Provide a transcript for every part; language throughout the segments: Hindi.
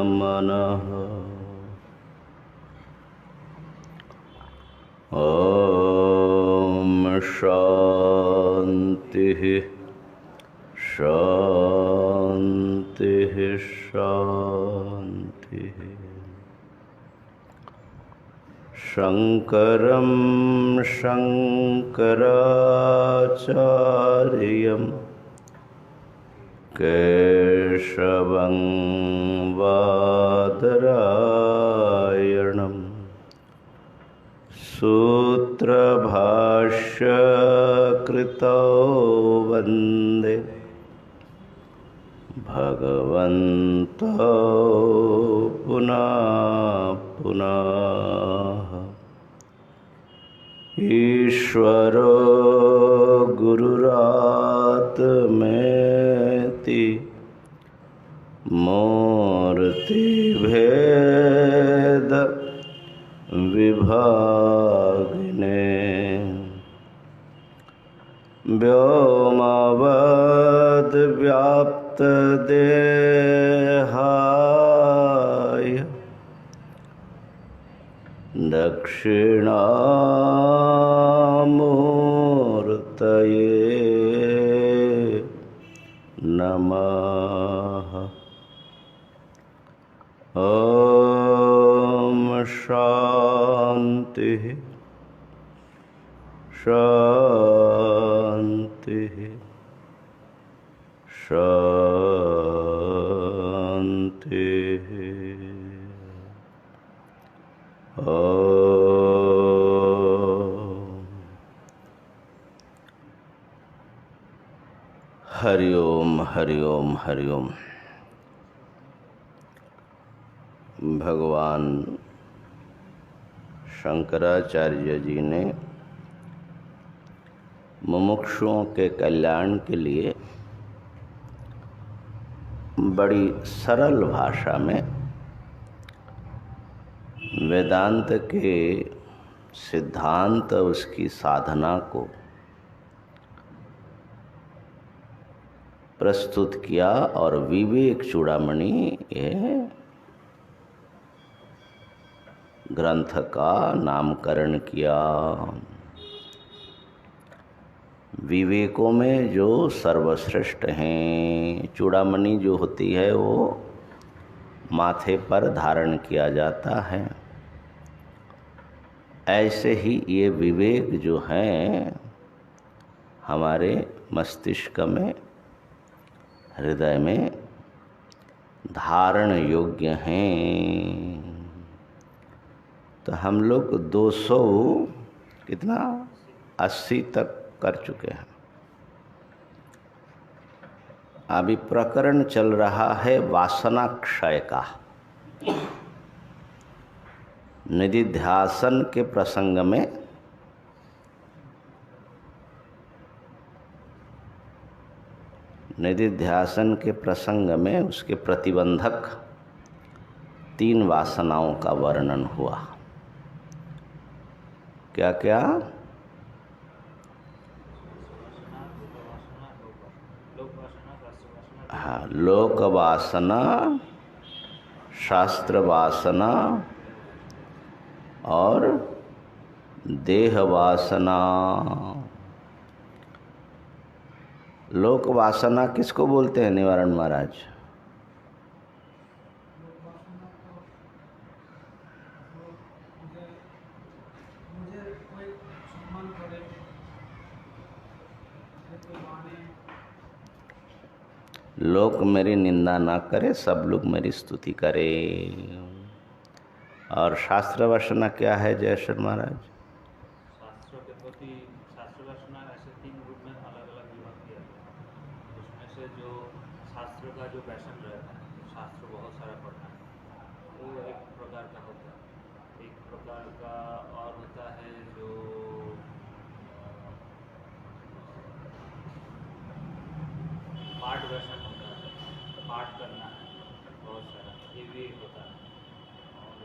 मनः। ॐ शान्तिः शान्तिः शान्तिः। शङ्करं शङ्कराचार्यं केशवं बादरायणं सूत्रभाष्यकृतौ वन्दे भगवन्तौ पुनः पुनः। ईश्वरो गुरुरात्मेति मूर्तिभेद विभागिने व्योमवद्व्याप्तदेहाय दक्षिणामूर्तये नमः। ॐ शान्तिः शान्तिः शान्तिः। हरि ओम हरि ओम हरि ओम। भगवान शंकराचार्य जी ने मुमुक्षुओं के कल्याण के लिए बड़ी सरल भाषा में वेदांत के सिद्धांत, उसकी साधना को प्रस्तुत किया और विवेक चूड़ामणि ये ग्रंथ का नामकरण किया। विवेकों में जो सर्वश्रेष्ठ हैं, चूड़ामणि जो होती है वो माथे पर धारण किया जाता है। ऐसे ही ये विवेक जो हैं हमारे मस्तिष्क में, हृदय में धारण योग्य हैं। तो हम लोग 280 तक कर चुके हैं। अभी प्रकरण चल रहा है वासना क्षय का। निधिध्यासन के प्रसंग में उसके प्रतिबंधक 3 वासनाओं का वर्णन हुआ। क्या क्या? हाँ, लोक वासना, शास्त्र वासना और देह वासना। लोक वासना किसको बोलते हैं निवारण महाराज? लोग मेरी निंदा ना करे, सब लोग मेरी स्तुति करे। और शास्त्र वासना क्या है जयेश्वर महाराज? शास्त्रों के प्रति शास्त्र वासना ऐसे 3 रूप में अलग अलग विभाग किया गया। उसमें से जो शास्त्र का जो पैशन रहता है, शास्त्र बहुत सारा पढ़ना है, वो एक प्रकार का होता है। एक प्रकार का और होता है जो पाठ व्यसन होता है, पाठ करना है बहुत सारा, ये भी एक होता है। और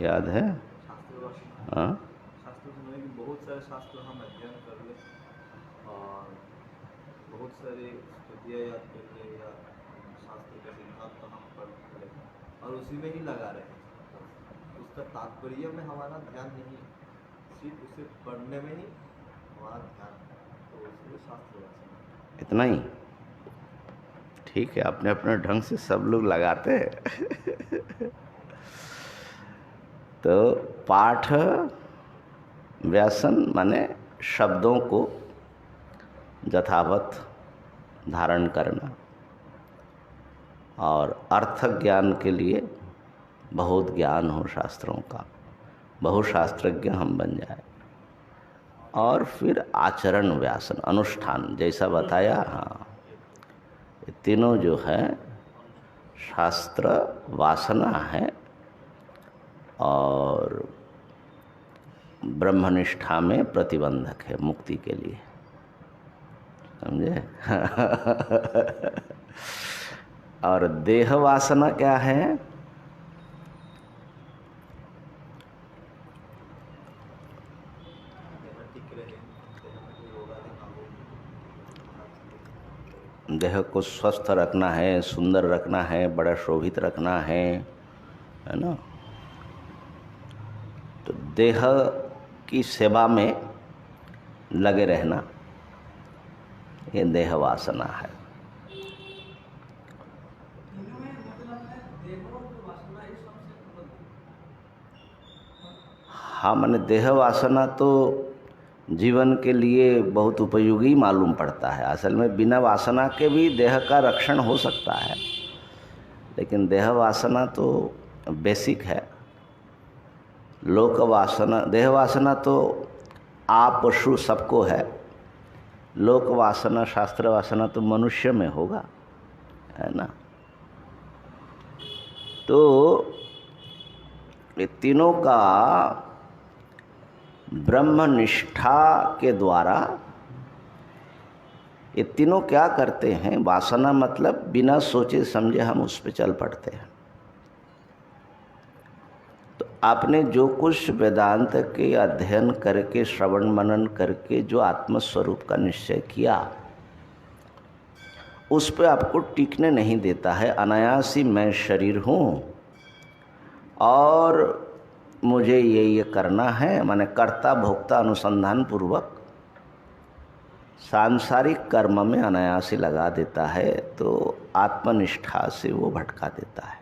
याद है? हाँ, शास्त्र सुनने की बहुत सारे शास्त्र हम अध्ययन कर ले और सारे स्तुतियाँ याद करके या शास्त्र का सिद्धांत तो हम पढ़ रहे हैं और उसी में ही लगा रहे हैं, उसका तात्पर्य में हमारा ध्यान नहीं है, सिर्फ उसे पढ़ने में ही हमारा ध्यान है, तो उसमें शास्त्र वाचन इतना ही ठीक है। अपने अपने ढंग से सब लोग लगाते हैं। तो पाठ व्यासन माने शब्दों को यथावत धारण करना और अर्थ ज्ञान के लिए बहुत ज्ञान हो शास्त्रों का, बहुशास्त्रज्ञ हम बन जाए। और फिर आचरण व्यासन अनुष्ठान जैसा बताया। हाँ, ये तीनों जो है शास्त्र वासना है और ब्रह्मनिष्ठा में प्रतिबंधक है मुक्ति के लिए, समझे। और देह वासना क्या है? देह को स्वस्थ रखना है, सुंदर रखना है, बड़ा शोभित रखना है ना। तो देह की सेवा में लगे रहना, ये देह वासना है। हाँ, माने देह वासना तो जीवन के लिए बहुत उपयोगी मालूम पड़ता है। असल में बिना वासना के भी देह का रक्षण हो सकता है, लेकिन देह वासना तो बेसिक है। लोक वासना, देह वासना तो आप पशु सबको है, लोक वासना शास्त्र वासना तो मनुष्य में होगा, है ना। तो ये तीनों का ब्रह्मनिष्ठा के द्वारा, ये तीनों क्या करते हैं? वासना मतलब बिना सोचे समझे हम उस पर चल पड़ते हैं। तो आपने जो कुछ वेदांत के अध्ययन करके, श्रवण मनन करके जो आत्मस्वरूप का निश्चय किया, उस पर आपको टिकने नहीं देता है। अनायास ही मैं शरीर हूँ और मुझे ये करना है, माने कर्ता भोक्ता अनुसंधान पूर्वक सांसारिक कर्म में अनायास ही लगा देता है, तो आत्मनिष्ठा से वो भटका देता है।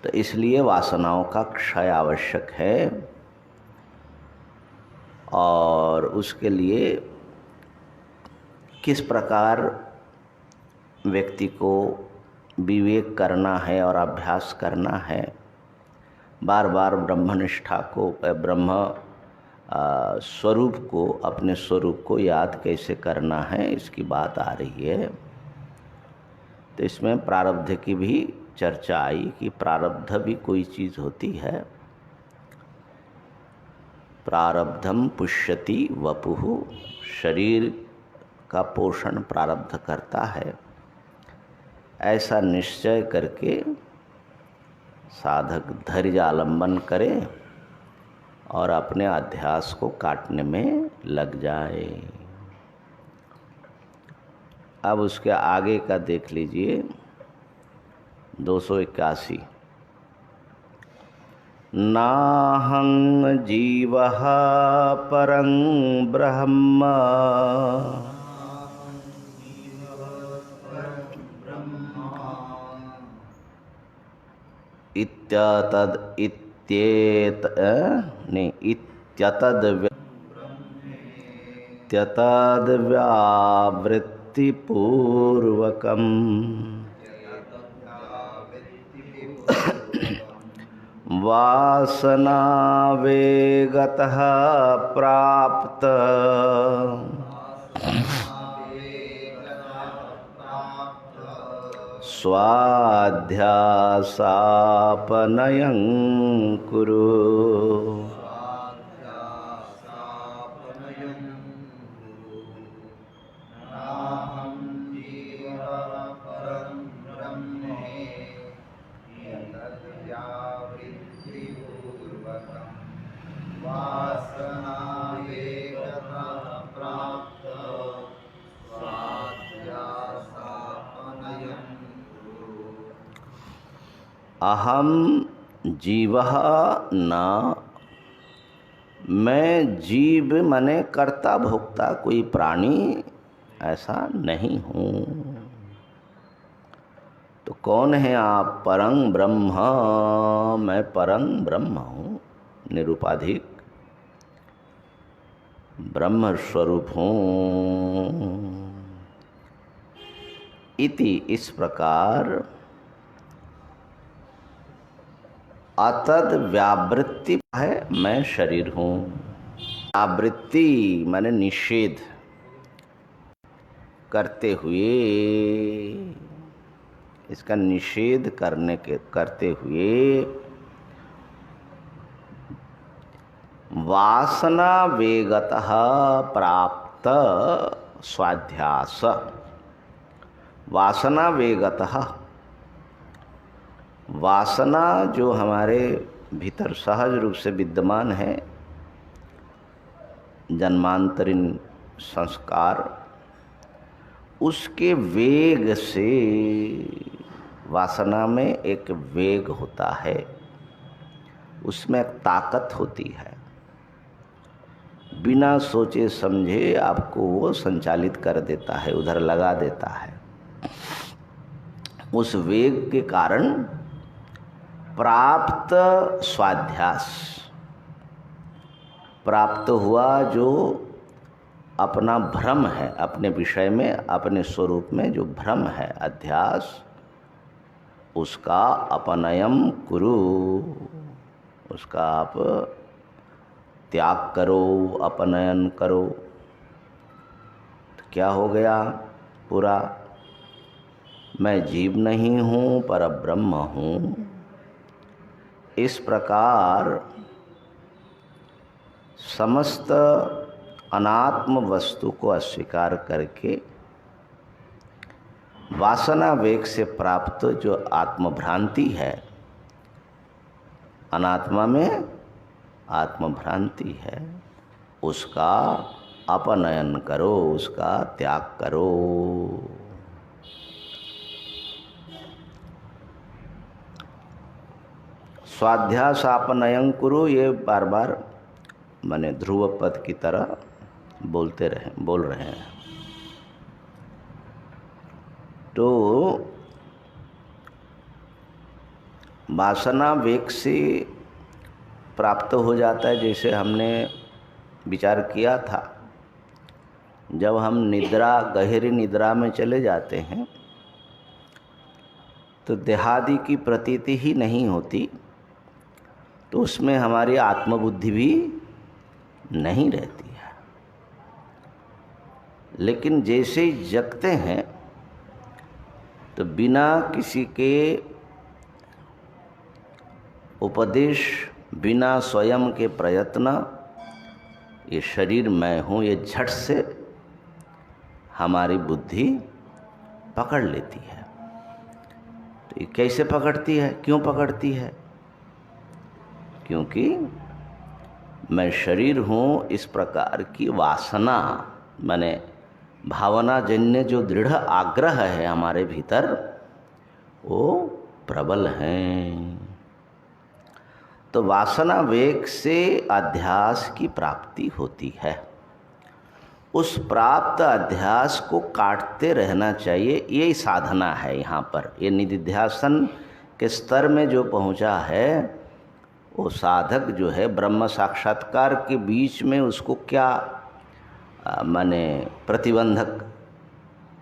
तो इसलिए वासनाओं का क्षय आवश्यक है और उसके लिए किस प्रकार व्यक्ति को विवेक करना है और अभ्यास करना है, बार बार ब्रह्मनिष्ठा को, ब्रह्म स्वरूप को, अपने स्वरूप को याद कैसे करना है, इसकी बात आ रही है। तो इसमें प्रारब्ध की भी चर्चा आई कि प्रारब्ध भी कोई चीज़ होती है। प्रारब्धम पुष्यति वपुः, शरीर का पोषण प्रारब्ध करता है। ऐसा निश्चय करके साधक धैर्य आलंबन करे और अपने अध्यास को काटने में लग जाए। अब उसके आगे का देख लीजिए 281। नाहं जीवः परं ब्रह्म इत्यतद इत्येत नहीं इत्यतद व्यावृत्तिपूर्वकम् वासनावेगतः प्राप्त स्वाध्यासापनयं कुरु। अहम जीवः न, मैं जीव माने कर्ता भोक्ता कोई प्राणी ऐसा नहीं हूँ। तो कौन है आप? परं ब्रह्म, मैं परं ब्रह्म हूँ, निरुपाधिक ब्रह्म स्वरूप हूँ। इति, इस प्रकार अतद व्यावृत्ति है, मैं शरीर हूँ। व्यावृत्ति माने निषेध करते हुए, इसका निषेध करते हुए वासना वेगतः प्राप्त स्वाध्यास, वासना वेगतः, वासना जो हमारे भीतर सहज रूप से विद्यमान है, जन्मांतरीन संस्कार, उसके वेग से, वासना में एक वेग होता है, उसमें एक ताकत होती है, बिना सोचे समझे आपको वो संचालित कर देता है, उधर लगा देता है। उस वेग के कारण प्राप्त स्वाध्यास, प्राप्त हुआ जो अपना भ्रम है, अपने विषय में, अपने स्वरूप में जो भ्रम है, अध्यास, उसका अपनयम कुरु, उसका आप त्याग करो, अपनयन करो। तो क्या हो गया? पूरा मैं जीव नहीं हूँ, पर ब्रह्म हूँ। इस प्रकार समस्त अनात्म वस्तु को अस्वीकार करके वासना वेग से प्राप्त जो आत्मभ्रांति है, अनात्मा में आत्मभ्रांति है, उसका अपनयन करो, उसका त्याग करो। स्वाध्यास अपनयन कुरु, ये बार बार माने ध्रुव पद की तरह बोल रहे हैं। तो वासना वेग से प्राप्त हो जाता है, जैसे हमने विचार किया था, जब हम निद्रा, गहरी निद्रा में चले जाते हैं तो देहादि की प्रतीति ही नहीं होती, तो उसमें हमारी आत्मबुद्धि भी नहीं रहती है। लेकिन जैसे ही जगते हैं तो बिना किसी के उपदेश, बिना स्वयं के प्रयत्न, ये शरीर मैं हूँ, ये झट से हमारी बुद्धि पकड़ लेती है। तो ये कैसे पकड़ती है? क्यों पकड़ती है? क्योंकि मैं शरीर हूँ, इस प्रकार की वासना माने भावना जन्य जो दृढ़ आग्रह है हमारे भीतर, वो प्रबल हैं। तो वासना वेग से अध्यास की प्राप्ति होती है। उस प्राप्त अध्यास को काटते रहना चाहिए, यही साधना है। यहाँ पर ये निधिध्यासन के स्तर में जो पहुँचा है, वो साधक जो है ब्रह्म साक्षात्कार के बीच में उसको क्या माने प्रतिबंधक,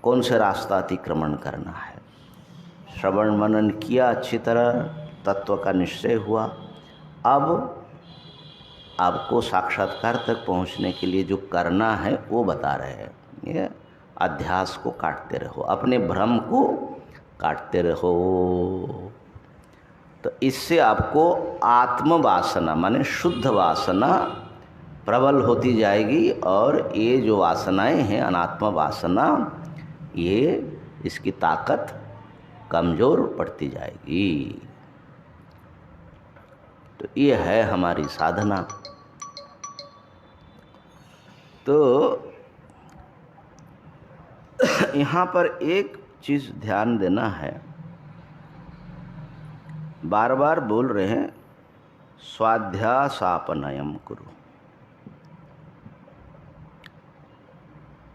कौन से रास्ता अतिक्रमण करना है। श्रवण मनन किया, अच्छी तरह तत्व का निश्चय हुआ, अब आपको साक्षात्कार तक पहुंचने के लिए जो करना है वो बता रहे हैं। ये अध्यास को काटते रहो, अपने भ्रम को काटते रहो। तो इससे आपको आत्मवासना माने शुद्ध वासना प्रबल होती जाएगी, और ये जो वासनाएं हैं अनात्म वासना, ये इसकी ताकत कमज़ोर पड़ती जाएगी। तो ये है हमारी साधना। तो यहाँ पर एक चीज़ ध्यान देना है, बार बार बोल रहे हैं स्वाध्यासापनयम कुरु।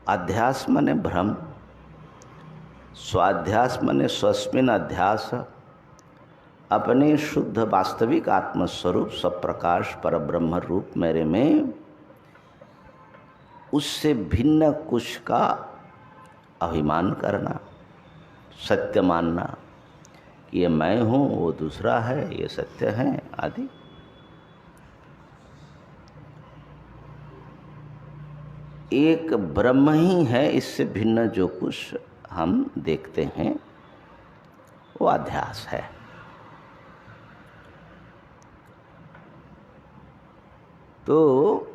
अध्यास माने भ्रम, स्वाध्यास माने स्वस्मिन अध्यास, अपने शुद्ध वास्तविक आत्मस्वरूप सप्रकाश परब्रह्म रूप मेरे में उससे भिन्न कुछ का अभिमान करना, सत्य मानना कि ये मैं हूँ, वो दूसरा है, ये सत्य है आदि। एक ब्रह्म ही है, इससे भिन्न जो कुछ हम देखते हैं वो अध्यास है। तो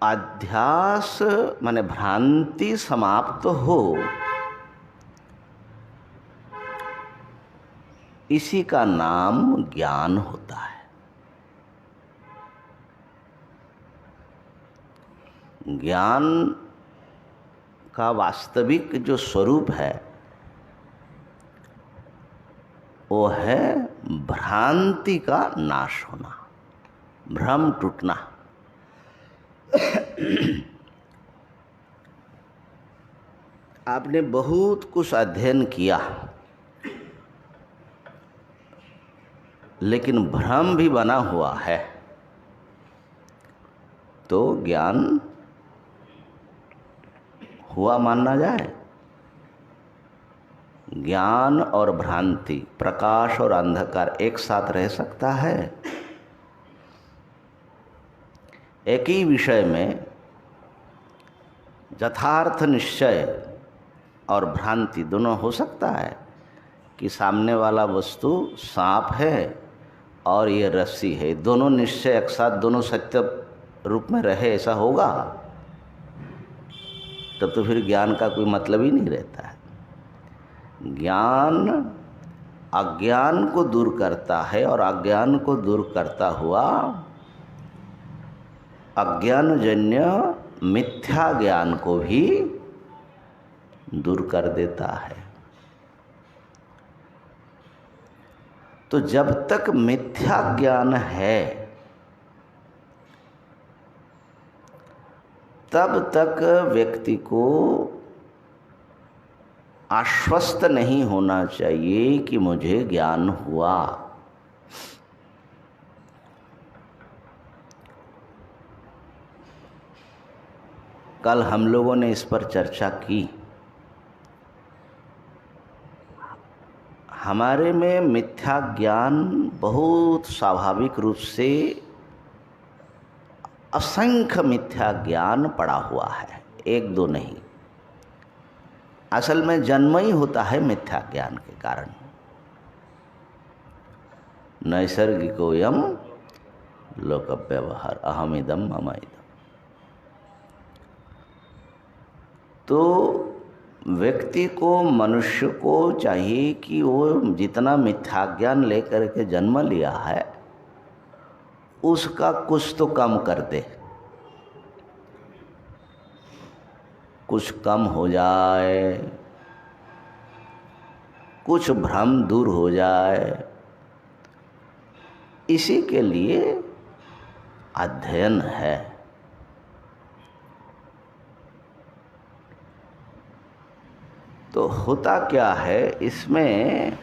अध्यास माने भ्रांति समाप्त हो, इसी का नाम ज्ञान होता है। ज्ञान का वास्तविक जो स्वरूप है वो है भ्रांति का नाश होना, भ्रम टूटना। आपने बहुत कुछ अध्ययन किया, लेकिन भ्रम भी बना हुआ है, तो ज्ञान हुआ मानना जाए? ज्ञान और भ्रांति, प्रकाश और अंधकार एक साथ रह सकता है? एक ही विषय में यथार्थ निश्चय और भ्रांति दोनों हो सकता है कि सामने वाला वस्तु सांप है और ये रस्सी है, दोनों निश्चय एक साथ, दोनों सत्य रूप में रहे, ऐसा होगा? तब तो फिर ज्ञान का कोई मतलब ही नहीं रहता है। ज्ञान अज्ञान को दूर करता है और अज्ञान को दूर करता हुआ अज्ञानजन्य मिथ्या ज्ञान को भी दूर कर देता है। तो जब तक मिथ्या ज्ञान है तब तक व्यक्ति को आश्वस्त नहीं होना चाहिए कि मुझे ज्ञान हुआ। कल हम लोगों ने इस पर चर्चा की। हमारे में मिथ्या ज्ञान बहुत स्वाभाविक रूप से, असंख्य मिथ्या ज्ञान पड़ा हुआ है, एक दो नहीं। असल में जन्म ही होता है मिथ्या ज्ञान के कारण। नैसर्गिकोयम लोक व्यवहार अहमिदम मम इदम। तो व्यक्ति को, मनुष्य को चाहिए कि वो जितना मिथ्या ज्ञान लेकर के जन्म लिया है उसका कुछ तो कम कर दे, कुछ कम हो जाए, कुछ भ्रम दूर हो जाए। इसी के लिए अध्ययन है। तो होता क्या है, इसमें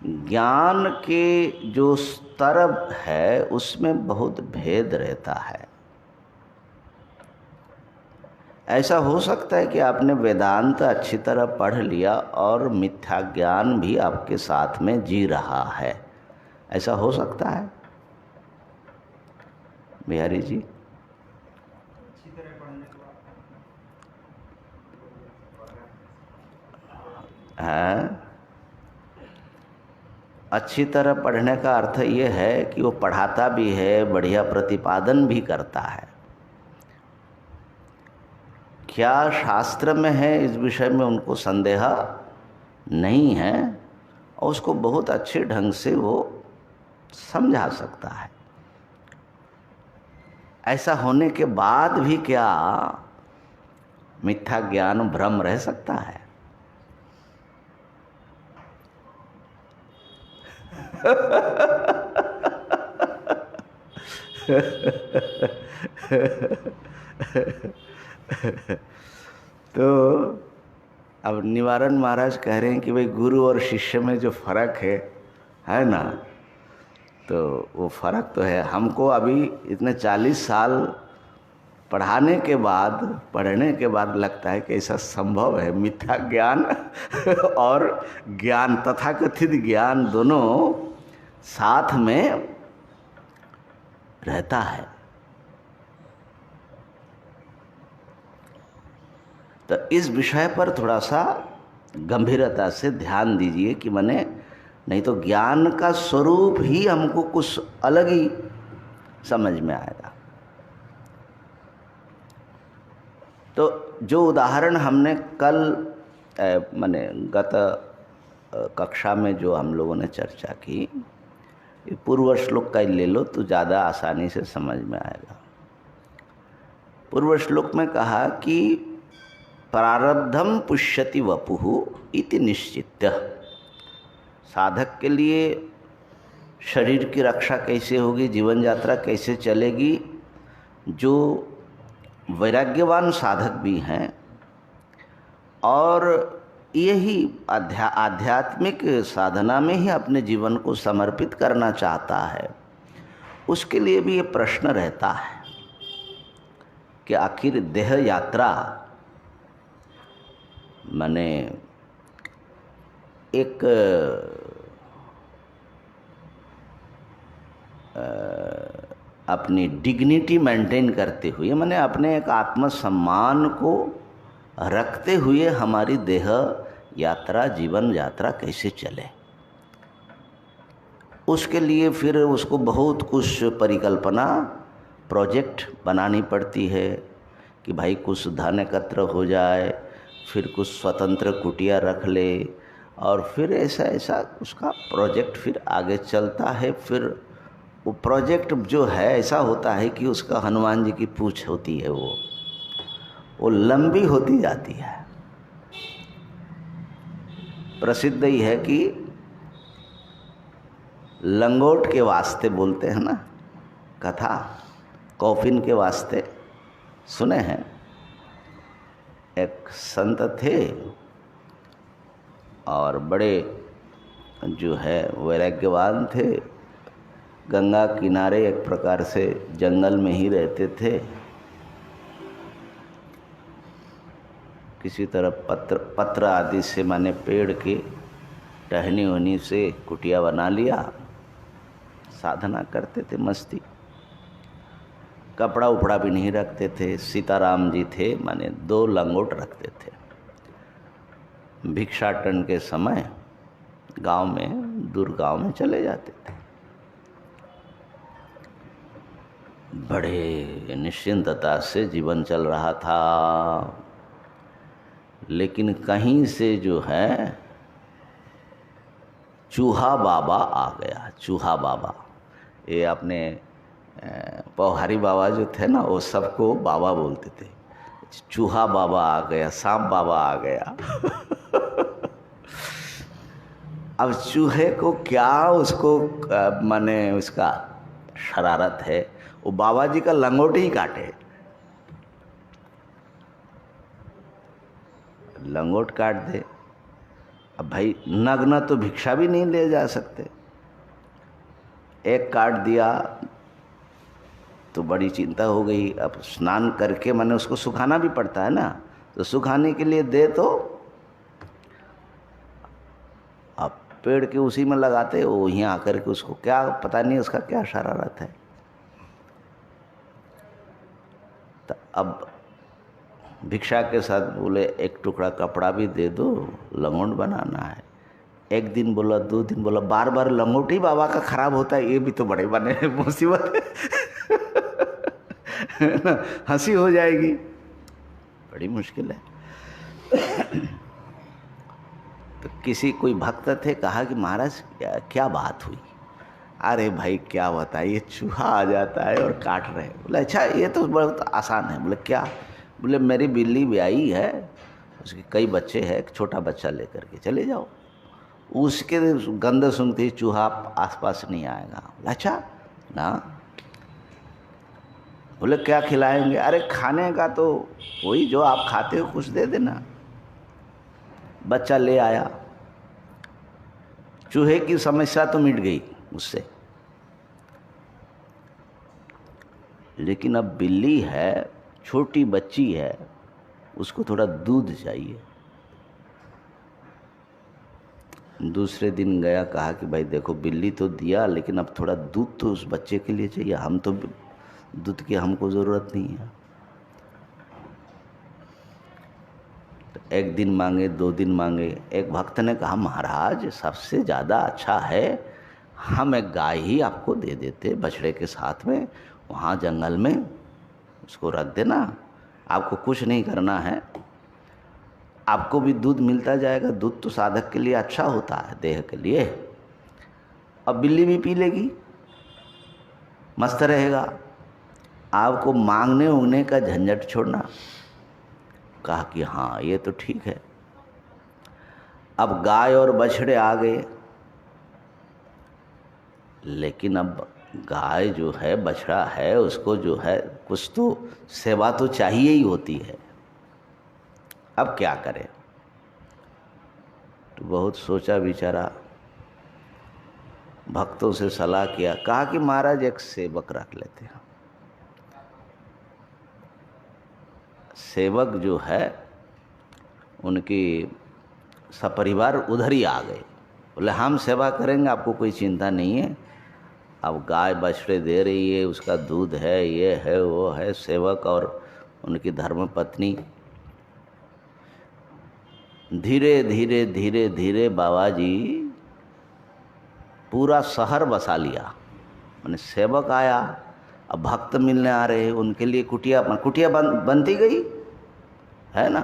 ज्ञान के जो स्तर है उसमें बहुत भेद रहता है। ऐसा हो सकता है कि आपने वेदांत अच्छी तरह पढ़ लिया और मिथ्या ज्ञान भी आपके साथ में जी रहा है, ऐसा हो सकता है बिहारी जी? हाँ, अच्छी तरह पढ़ने का अर्थ ये है कि वो पढ़ाता भी है, बढ़िया प्रतिपादन भी करता है। क्या शास्त्र में है इस विषय में उनको संदेह नहीं है और उसको बहुत अच्छे ढंग से वो समझा सकता है। ऐसा होने के बाद भी क्या मिथ्या ज्ञान भ्रम रह सकता है? तो अब निवारण महाराज कह रहे हैं कि भाई गुरु और शिष्य में जो फर्क है ना, तो वो फर्क तो है। हमको अभी इतने 40 साल पढ़ने के बाद लगता है कि ऐसा संभव है, मिथ्या ज्ञान और ज्ञान तथाकथित ज्ञान दोनों साथ में रहता है। तो इस विषय पर थोड़ा सा गंभीरता से ध्यान दीजिए कि माने नहीं तो ज्ञान का स्वरूप ही हमको कुछ अलग ही समझ में आएगा। तो जो उदाहरण हमने कल माने गत कक्षा में जो हम लोगों ने चर्चा की, ये पूर्व श्लोक का ही ले लो तो ज़्यादा आसानी से समझ में आएगा। पूर्व श्लोक में कहा कि प्रारब्धम पुष्यति वपुः इति निश्चित्य। साधक के लिए शरीर की रक्षा कैसे होगी, जीवन यात्रा कैसे चलेगी, जो वैराग्यवान साधक भी हैं और यही आध्यात्मिक साधना में ही अपने जीवन को समर्पित करना चाहता है, उसके लिए भी ये प्रश्न रहता है कि आखिर देह यात्रा माने एक अपनी डिग्निटी मेंटेन करते हुए, माने अपने एक आत्मसम्मान को रखते हुए हमारी देह यात्रा, जीवन यात्रा कैसे चले, उसके लिए फिर उसको बहुत कुछ परिकल्पना, प्रोजेक्ट बनानी पड़ती है कि भाई कुछ धन एकत्र हो जाए, फिर कुछ स्वतंत्र कुटिया रख ले, और फिर ऐसा ऐसा उसका प्रोजेक्ट फिर आगे चलता है। फिर वो प्रोजेक्ट जो है ऐसा होता है कि उसका हनुमान जी की पूंछ होती है, वो लंबी होती जाती है। प्रसिद्ध ही है कि लंगोट के वास्ते बोलते हैं ना कथा, कॉफिन के वास्ते सुने हैं। एक संत थे और बड़े जो है वैराग्यवान थे, गंगा किनारे एक प्रकार से जंगल में ही रहते थे। किसी तरह पत्र आदि से माने पेड़ के टहनी वहनी से कुटिया बना लिया, साधना करते थे मस्ती। कपड़ा उपड़ा भी नहीं रखते थे। सीताराम जी थे माने 2 लंगोट रखते थे। भिक्षाटन के समय गांव में, दूर गांव में चले जाते थे। बड़े निश्चिंतता से जीवन चल रहा था, लेकिन कहीं से जो है चूहा बाबा आ गया। चूहा बाबा, ये अपने पौहारी बाबा जो थे ना, वो सबको बाबा बोलते थे। चूहा बाबा आ गया, सांप बाबा आ गया। अब चूहे को क्या उसको माने उसका शरारत है, वो बाबा जी का लंगोट ही काटे। लंगोट काट दे। अब भाई नग्न तो भिक्षा भी नहीं ले जा सकते। एक काट दिया तो बड़ी चिंता हो गई। अब स्नान करके मैंने उसको सुखाना भी पड़ता है ना, तो सुखाने के लिए दे तो अब पेड़ के उसी में लगाते, वो यहीं आकर के उसको क्या पता नहीं उसका क्या शरारत है। तो अब भिक्षा के साथ बोले एक टुकड़ा कपड़ा भी दे दो, लंगोट बनाना है। एक दिन बोला, 2 दिन बोला, बार बार लंगोट ही बाबा का खराब होता है, ये भी तो बड़े बने मुसीबत है। हंसी हो जाएगी, बड़ी मुश्किल है। तो किसी कोई भक्त थे, कहा कि महाराज क्या बात हुई? अरे भाई क्या बताइए, चूहा आ जाता है और काट रहे। बोले अच्छा ये तो बहुत आसान है। बोले क्या? बोले मेरी बिल्ली ब्याई है, उसके कई बच्चे हैं, एक छोटा बच्चा लेकर के चले जाओ। उसके गंध सुनते ही चूहा आसपास नहीं आएगा। अच्छा ना। बोले क्या खिलाएंगे? अरे खाने का तो वही जो आप खाते हो कुछ दे देना। बच्चा ले आया, चूहे की समस्या तो मिट गई उससे, लेकिन अब बिल्ली है, छोटी बच्ची है, उसको थोड़ा दूध चाहिए। दूसरे दिन गया, कहा कि भाई देखो बिल्ली तो दिया, लेकिन अब थोड़ा दूध तो उस बच्चे के लिए चाहिए, हम तो दूध की हमको ज़रूरत नहीं है। तो एक दिन मांगे, 2 दिन मांगे। एक भक्त ने कहा महाराज सबसे ज़्यादा अच्छा है हम एक गाय ही आपको दे देते बछड़े के साथ में, वहाँ जंगल में उसको रख देना, आपको कुछ नहीं करना है, आपको भी दूध मिलता जाएगा। दूध तो साधक के लिए अच्छा होता है, देह के लिए। अब बिल्ली भी पी लेगी, मस्त रहेगा, आपको मांगने उंगने का झंझट छोड़ना। कहा कि हाँ ये तो ठीक है। अब गाय और बछड़े आ गए, लेकिन अब गाय जो है, बछड़ा है, उसको जो है कुछ तो सेवा तो चाहिए ही होती है। अब क्या करें? तो बहुत सोचा विचारा, भक्तों से सलाह किया, कहा कि महाराज एक सेवक रख लेते हैं। सेवक जो है उनकी सपरिवार उधर ही आ गए। बोले हम सेवा करेंगे, आपको कोई चिंता नहीं है। अब गाय बछड़े दे रही है, उसका दूध है, ये है वो है। सेवक और उनकी धर्मपत्नी धीरे धीरे धीरे धीरे बाबा जी पूरा शहर बसा लिया। मैंने सेवक आया, अब भक्त मिलने आ रहे हैं, उनके लिए कुटिया बनती गई है ना।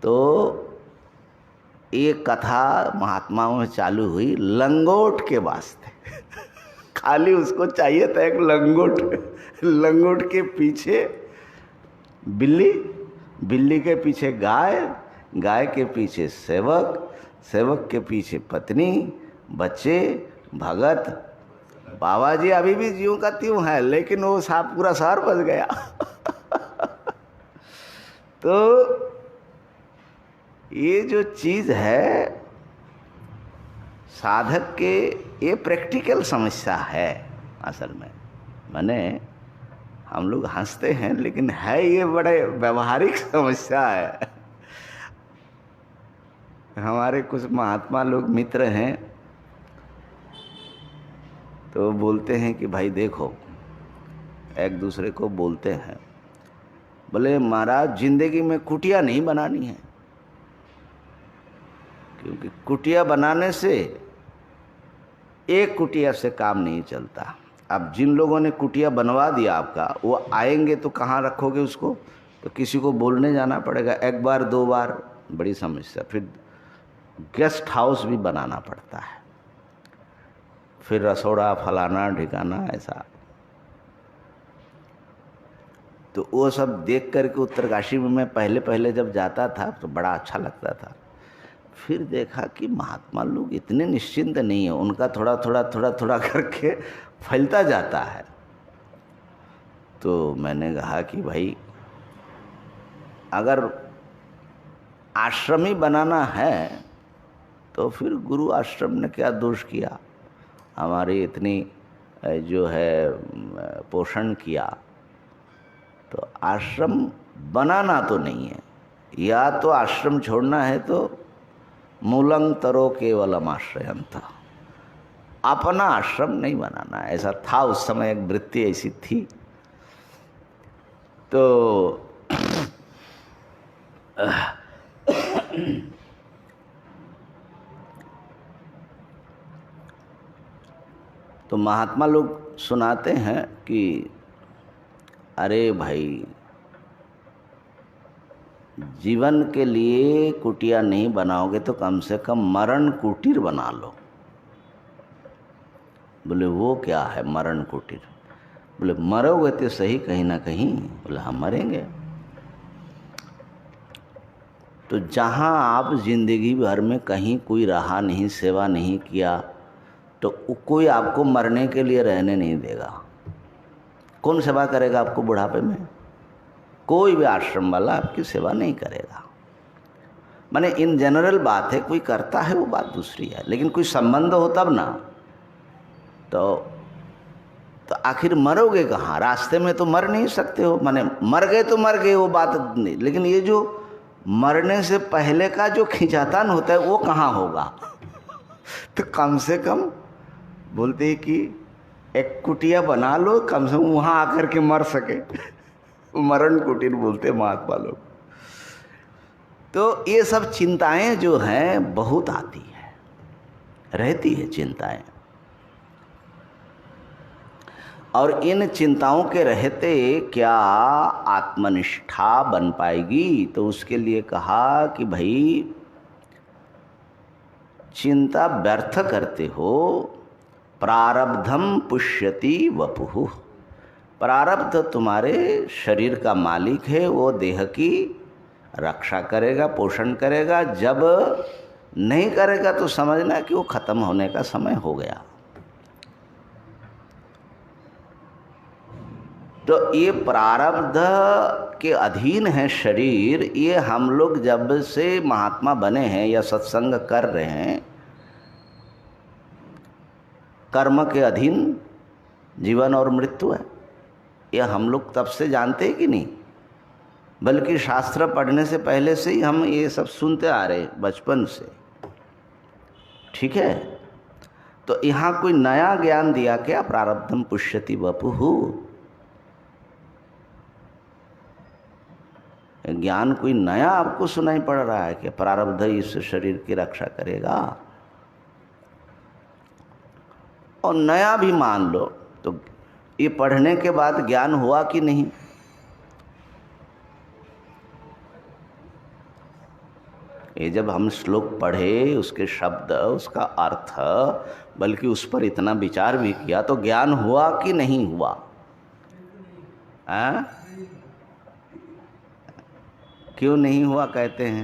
तो एक कथा महात्माओं में चालू हुई लंगोट के वास्ते। खाली उसको चाहिए था एक लंगोट, लंगोट के पीछे बिल्ली, बिल्ली के पीछे गाय, गाय के पीछे सेवक, सेवक के पीछे पत्नी, बच्चे, भगत। बाबा जी अभी भी ज्यों का त्यों है, लेकिन वो साहब पूरा शहर बस गया। तो ये जो चीज़ है साधक के, ये प्रैक्टिकल समस्या है असल में। माने हम लोग हंसते हैं, लेकिन है ये बड़े व्यवहारिक समस्या है। हमारे कुछ महात्मा लोग मित्र हैं, तो बोलते हैं कि भाई देखो, एक दूसरे को बोलते हैं, बोले महाराज जिंदगी में कुटिया नहीं बनानी है, क्योंकि कुटिया बनाने से एक कुटिया से काम नहीं चलता। अब जिन लोगों ने कुटिया बनवा दिया आपका, वो आएंगे तो कहाँ रखोगे उसको? तो किसी को बोलने जाना पड़ेगा, एक बार 2 बार, बड़ी समस्या। फिर गेस्ट हाउस भी बनाना पड़ता है, फिर रसोड़ा फलाना ठिकाना ऐसा। तो वो सब देख करके उत्तरकाशी में मैं पहले पहले जब जाता था तो बड़ा अच्छा लगता था। फिर देखा कि महात्मा लोग इतने निश्चिंत नहीं है, उनका थोड़ा थोड़ा थोड़ा थोड़ा करके फैलता जाता है। तो मैंने कहा कि भाई अगर आश्रम ही बनाना है तो फिर गुरु आश्रम ने क्या दोष किया, हमारी इतनी जो है पोषण किया। तो आश्रम बनाना तो नहीं है, या तो आश्रम छोड़ना है तो मूलं तरो केवलम आश्रयंत, अपना आश्रम नहीं बनाना। ऐसा था उस समय, एक वृत्ति ऐसी थी। तो महात्मा लोग सुनाते हैं कि अरे भाई जीवन के लिए कुटिया नहीं बनाओगे तो कम से कम मरण कुटीर बना लो। बोले वो क्या है मरण कुटीर? बोले मरोगे तो सही कहीं ना कहीं। बोले हम मरेंगे। तो जहाँ आप जिंदगी भर में कहीं कोई रहा नहीं, सेवा नहीं किया, तो कोई आपको मरने के लिए रहने नहीं देगा। कौन सेवा करेगा आपको बुढ़ापे में? कोई भी आश्रम वाला आपकी सेवा नहीं करेगा। माने इन जनरल बात है, कोई करता है वो बात दूसरी है, लेकिन कोई संबंध हो तब ना। तो आखिर मरोगे कहाँ? रास्ते में तो मर नहीं सकते हो। माने मर गए तो मर गए, वो बात नहीं, लेकिन ये जो मरने से पहले का जो खिंचातान होता है वो कहाँ होगा? तो कम से कम बोलते हैं कि एक कुटिया बना लो, कम से कम वहाँ आकर के मर सके। मरण कुटीर बोलते महात्मा लोग। तो ये सब चिंताएं जो हैं बहुत आती है, रहती है चिंताएं, और इन चिंताओं के रहते क्या आत्मनिष्ठा बन पाएगी? तो उसके लिए कहा कि भाई चिंता व्यर्थ करते हो, प्रारब्धम पुष्यति वपुः। प्रारब्ध तुम्हारे शरीर का मालिक है, वो देह की रक्षा करेगा, पोषण करेगा। जब नहीं करेगा तो समझना कि वो खत्म होने का समय हो गया। तो ये प्रारब्ध के अधीन है शरीर। ये हम लोग जब से महात्मा बने हैं या सत्संग कर रहे हैं, कर्म के अधीन जीवन और मृत्यु है। ये हम लोग तब से जानते हैं कि नहीं? बल्कि शास्त्र पढ़ने से पहले से ही हम ये सब सुनते आ रहे बचपन से। ठीक है, तो यहाँ कोई नया ज्ञान दिया क्या? प्रारब्धम पुष्यति वपुः। ज्ञान कोई नया आपको सुनाई पड़ रहा है कि प्रारब्ध इस शरीर की रक्षा करेगा? और नया भी मान लो तो ये पढ़ने के बाद ज्ञान हुआ कि नहीं? ये जब हम श्लोक पढ़े, उसके शब्द, उसका अर्थ, बल्कि उस पर इतना विचार भी किया, तो ज्ञान हुआ कि नहीं हुआ? क्यों नहीं हुआ कहते हैं?